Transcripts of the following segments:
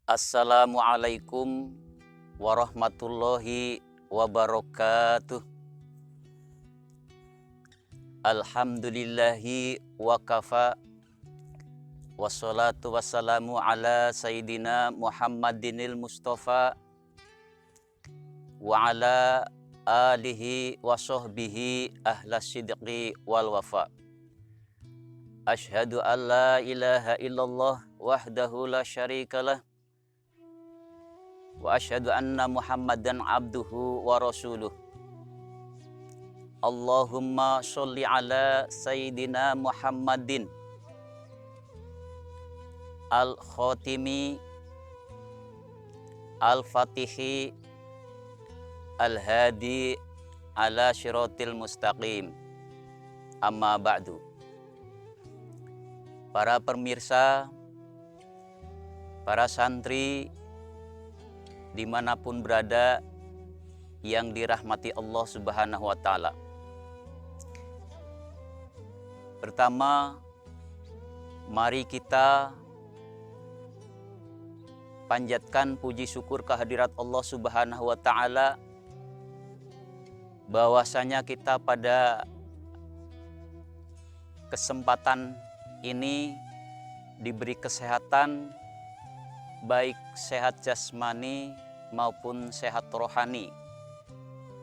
Assalamualaikum warahmatullahi wabarakatuh. Alhamdulillahi wa kafa. Wassalatu wassalamu ala sayyidina Muhammadinil Mustafa wa ala alihi wa sahbihi ahlas sidqi wal wafa. Ashhadu an la ilaha illallah wahdahu la syarikalah wa asyhadu anna Muhammadan abduhu wa rasuluh. Allahumma sholli ala sayyidina Muhammadin al-khatimi al-fatihi al-hadi ala syiratil mustaqim. Amma ba'du. Para pemirsa, para santri dimanapun berada yang dirahmati Allah Subhanahu wa Ta'ala. Pertama, mari kita panjatkan puji syukur kehadirat Allah Subhanahu wa Ta'ala bahwasanya kita pada kesempatan ini diberi kesehatan, baik sehat jasmani maupun sehat rohani,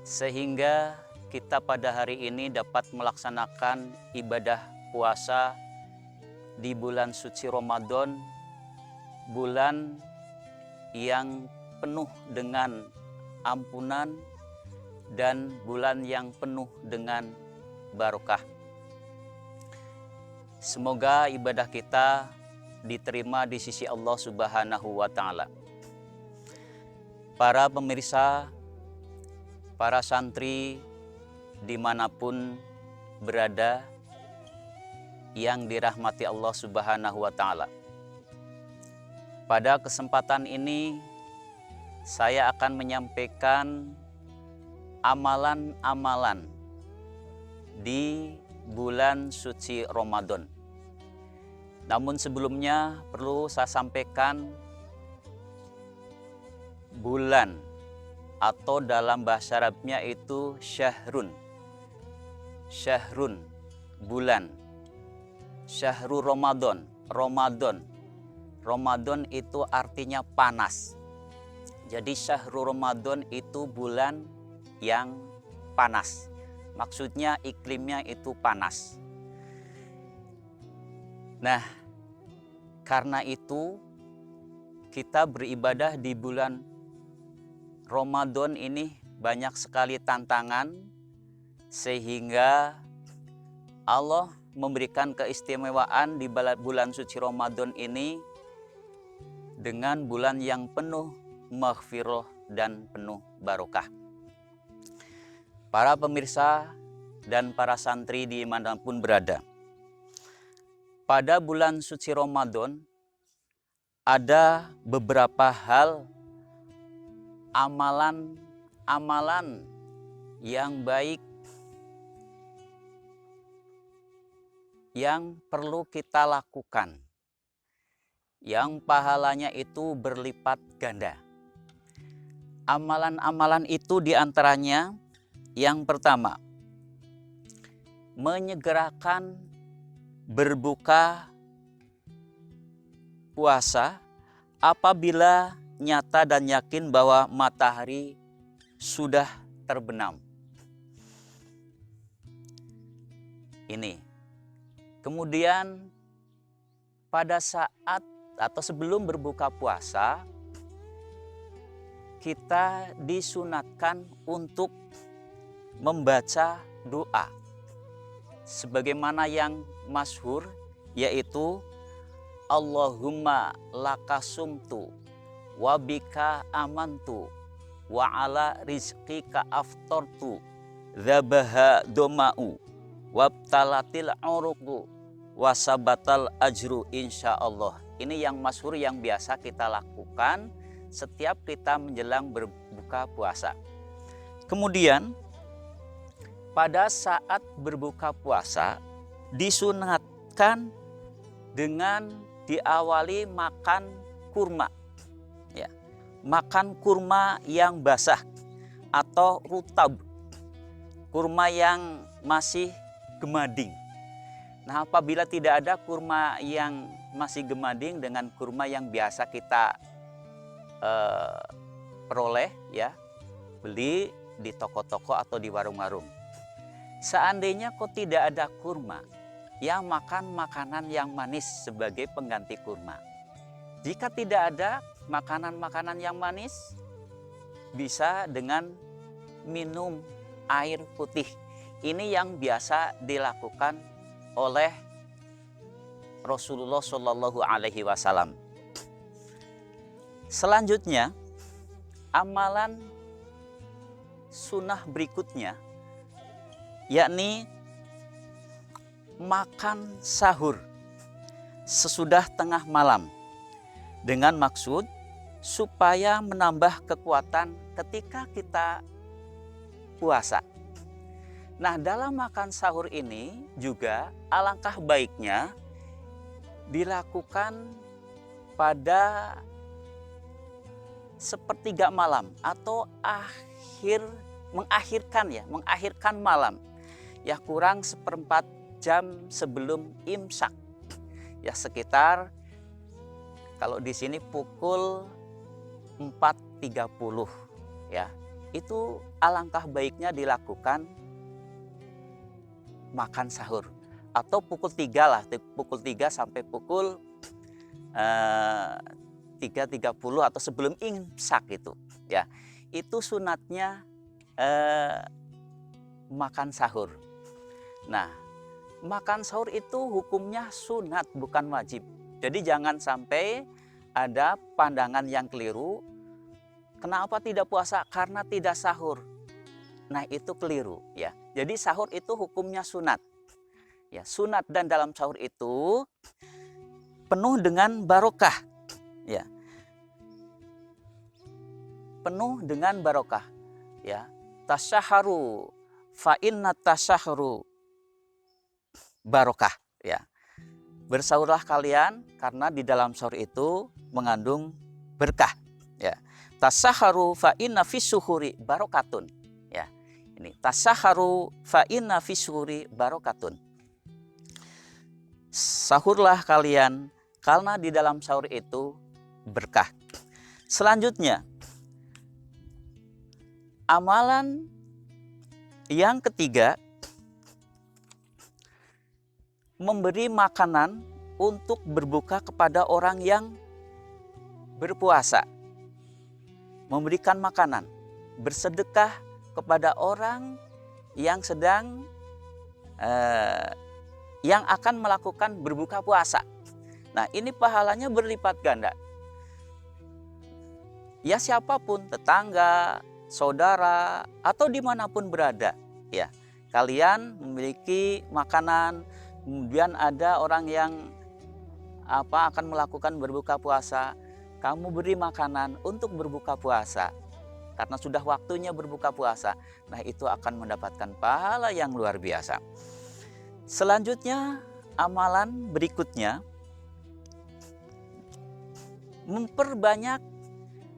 sehingga kita pada hari ini dapat melaksanakan ibadah puasa di bulan suci Ramadan, bulan yang penuh dengan ampunan dan bulan yang penuh dengan barokah. Semoga ibadah kita diterima di sisi Allah Subhanahu wa Ta'ala. Para pemirsa, para santri dimanapun berada yang dirahmati Allah Subhanahu wa Ta'ala. Pada kesempatan ini saya akan menyampaikan amalan-amalan di bulan suci Ramadan. Namun sebelumnya perlu saya sampaikan, bulan atau dalam bahasa Arabnya itu syahrun. Syahrun, bulan. Syahrul Ramadan, Ramadan. Ramadan itu artinya panas. Jadi syahrul Ramadan itu bulan yang panas. Maksudnya iklimnya itu panas. Nah, karena itu kita beribadah di bulan Ramadan ini banyak sekali tantangan, sehingga Allah memberikan keistimewaan di bulan suci Ramadan ini dengan bulan yang penuh maghfirah dan penuh barokah. Para pemirsa dan para santri dimanapun berada, pada bulan suci Ramadan ada beberapa hal amalan yang baik yang perlu kita lakukan, yang pahalanya itu berlipat ganda. Amalan-amalan itu diantaranya, yang pertama, menyegerakan berbuka puasa apabila nyata dan yakin bahwa matahari sudah terbenam. Ini. Kemudian pada saat atau sebelum berbuka puasa, kita disunatkan untuk membaca doa sebagaimana yang masyhur, yaitu Allahumma lakasumtu wa bika amantu wa ala rizqika aftartu dzabaha doma'u wabtalatil uruqu wasabatal ajru insyaallah. Ini yang masyhur yang biasa kita lakukan setiap kita menjelang berbuka puasa. Kemudian pada saat berbuka puasa disunatkan dengan diawali makan kurma. makan kurma yang basah atau rutab, kurma yang masih gemading. Nah, apabila tidak ada kurma yang masih gemading dengan kurma yang biasa kita peroleh, ya, beli di toko-toko atau di warung-warung. Seandainya kok tidak ada kurma, ya makan makanan yang manis sebagai pengganti kurma. Jika tidak ada makanan-makanan yang manis, bisa dengan minum air putih. Ini yang biasa dilakukan oleh Rasulullah Shallallahu Alaihi Wasallam. Selanjutnya, amalan sunnah berikutnya, yakni makan sahur sesudah tengah malam, dengan maksud supaya menambah kekuatan ketika kita puasa. Nah, dalam makan sahur ini juga alangkah baiknya dilakukan pada sepertiga malam atau mengakhirkan malam, ya, kurang seperempat jam sebelum imsak, ya, sekitar kalau di sini pukul 4.30, ya, itu alangkah baiknya dilakukan makan sahur, atau pukul 3 lah, pukul 3 sampai pukul 3.30 atau sebelum imsak itu, ya, itu sunatnya makan sahur. Nah, makan sahur itu hukumnya sunat, bukan wajib. Jadi jangan sampai ada pandangan yang keliru, kenapa tidak puasa? Karena tidak sahur. Nah, itu keliru, ya. Jadi sahur itu hukumnya sunat, ya, sunat, dan dalam sahur itu penuh dengan barokah, ya, penuh dengan barokah, ya. Tasyaharu fa inna tasyaharu barokah, ya. Bersahurlah kalian karena di dalam sahur itu mengandung berkah, ya. Tasyaharu fa inna fis suhuri barokatun, ya. Ini tasyaharu fa inna fis suhuri barokatun. Sahurlah kalian karena di dalam sahur itu berkah. Selanjutnya, amalan yang ketiga, memberi makanan untuk berbuka kepada orang yang berpuasa. Memberikan makanan, bersedekah kepada orang yang sedang yang akan melakukan berbuka puasa. Nah, ini pahalanya berlipat ganda. Ya, siapapun, tetangga, saudara, atau dimanapun berada, ya, kalian memiliki makanan, kemudian ada orang yang akan melakukan berbuka puasa, kamu beri makanan untuk berbuka puasa karena sudah waktunya berbuka puasa. Nah, itu akan mendapatkan pahala yang luar biasa. Selanjutnya, amalan berikutnya, memperbanyak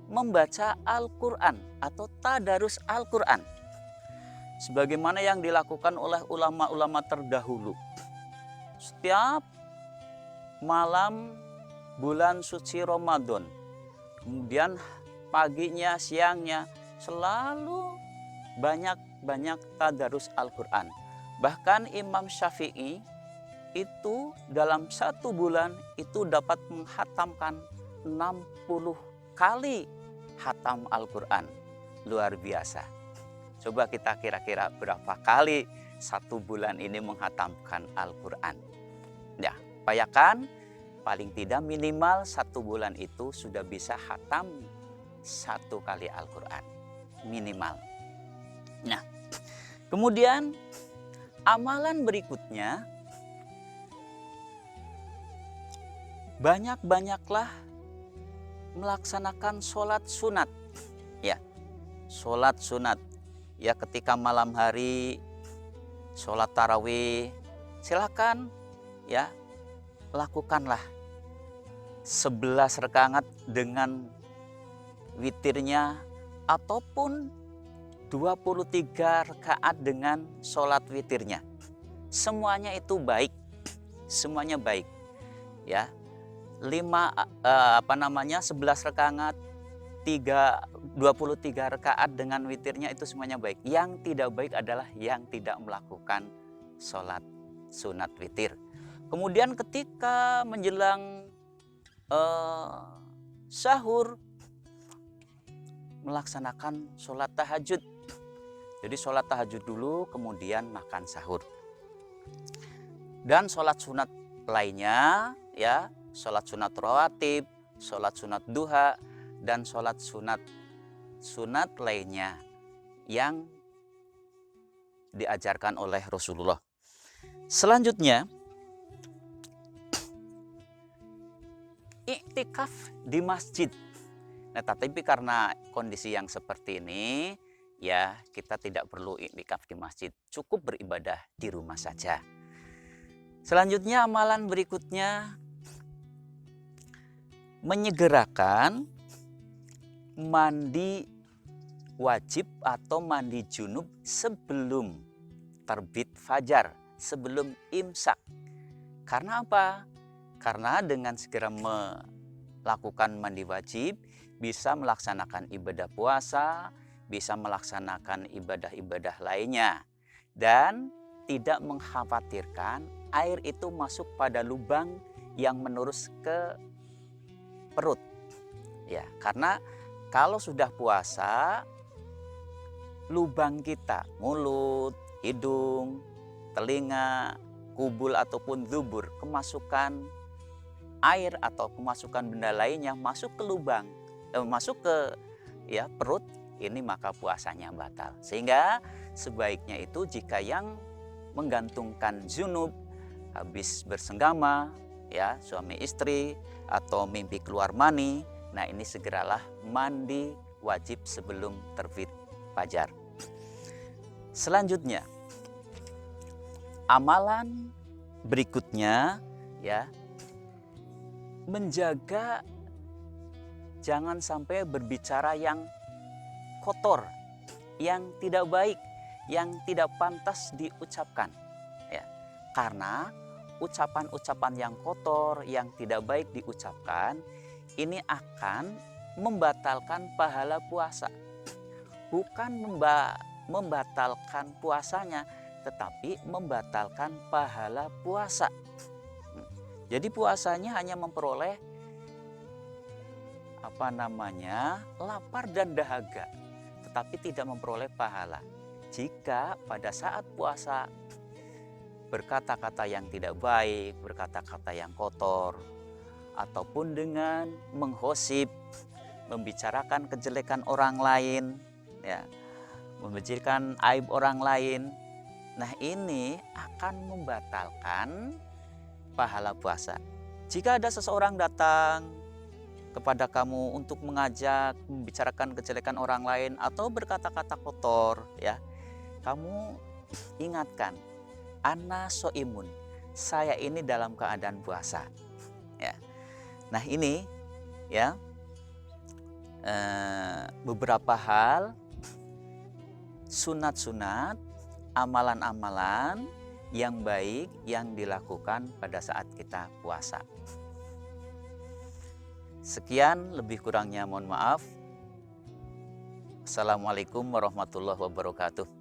membaca Al-Quran atau tadarus Al-Quran, sebagaimana yang dilakukan oleh ulama-ulama terdahulu. Setiap malam bulan suci Ramadan, kemudian paginya, siangnya, selalu banyak tadarus Al-Quran. Bahkan Imam Syafi'i itu dalam satu bulan itu dapat menghatamkan 60 kali hatam Al-Quran. Luar biasa. Coba kita kira-kira berapa kali satu bulan ini menghatamkan Al-Quran. Ya, upayakan paling tidak minimal satu bulan itu sudah bisa hatam 1 kali Al-Quran. Minimal. Nah, kemudian amalan berikutnya, banyak-banyaklah melaksanakan sholat sunat, ya, sholat sunat, ya, ketika malam hari sholat tarawih, silakan, ya, lakukanlah 11 rakaat dengan witirnya, ataupun 23 rakaat dengan sholat witirnya. Semuanya itu baik, semuanya baik. Ya, 11 rakaat, 23 rakaat dengan witirnya itu semuanya baik. Yang tidak baik adalah yang tidak melakukan sholat sunat witir. Kemudian ketika menjelang sahur, melaksanakan sholat tahajud. Jadi sholat tahajud dulu, kemudian makan sahur. Dan sholat sunat lainnya, ya, sholat sunat rawatib, sholat sunat duha, dan sholat sunat lainnya yang diajarkan oleh Rasulullah. Selanjutnya, iktikaf di masjid. Nah, tapi karena kondisi yang seperti ini, ya kita tidak perlu iktikaf di masjid, cukup beribadah di rumah saja. Selanjutnya, amalan berikutnya, menyegerakan mandi wajib atau mandi junub sebelum terbit fajar, sebelum imsak. Karena apa? Karena dengan segera melakukan mandi wajib, bisa melaksanakan ibadah puasa, bisa melaksanakan ibadah-ibadah lainnya, dan tidak mengkhawatirkan air itu masuk pada lubang yang menurus ke perut. Ya, karena kalau sudah puasa, lubang kita, mulut, hidung, telinga, kubul ataupun zubur, kemasukan air atau kemasukan benda lain yang masuk ke lubang, masuk ke perut, ini maka puasanya batal. Sehingga sebaiknya itu jika yang menggantungkan junub habis bersenggama, ya, suami istri atau mimpi keluar mani, nah ini segeralah mandi wajib sebelum terbit fajar. Selanjutnya, amalan berikutnya, ya, menjaga jangan sampai berbicara yang kotor, yang tidak baik, yang tidak pantas diucapkan. Ya, karena ucapan-ucapan yang kotor, yang tidak baik diucapkan, ini akan membatalkan pahala puasa. Bukan membatalkan puasanya, tetapi membatalkan pahala puasa. Jadi puasanya hanya memperoleh lapar dan dahaga, tetapi tidak memperoleh pahala. Jika pada saat puasa berkata-kata yang tidak baik, berkata-kata yang kotor, ataupun dengan menghosip, membicarakan kejelekan orang lain, ya, membicarakan aib orang lain, nah ini akan membatalkan pahala puasa. Jika ada seseorang datang kepada kamu untuk mengajak membicarakan kejelekan orang lain atau berkata-kata kotor, ya, kamu ingatkan, ana soimun, saya ini dalam keadaan puasa. Ya. Nah ini, ya, beberapa hal sunat-sunat, amalan-amalan yang baik yang dilakukan pada saat kita puasa. Sekian, lebih kurangnya mohon maaf. Assalamualaikum warahmatullahi wabarakatuh.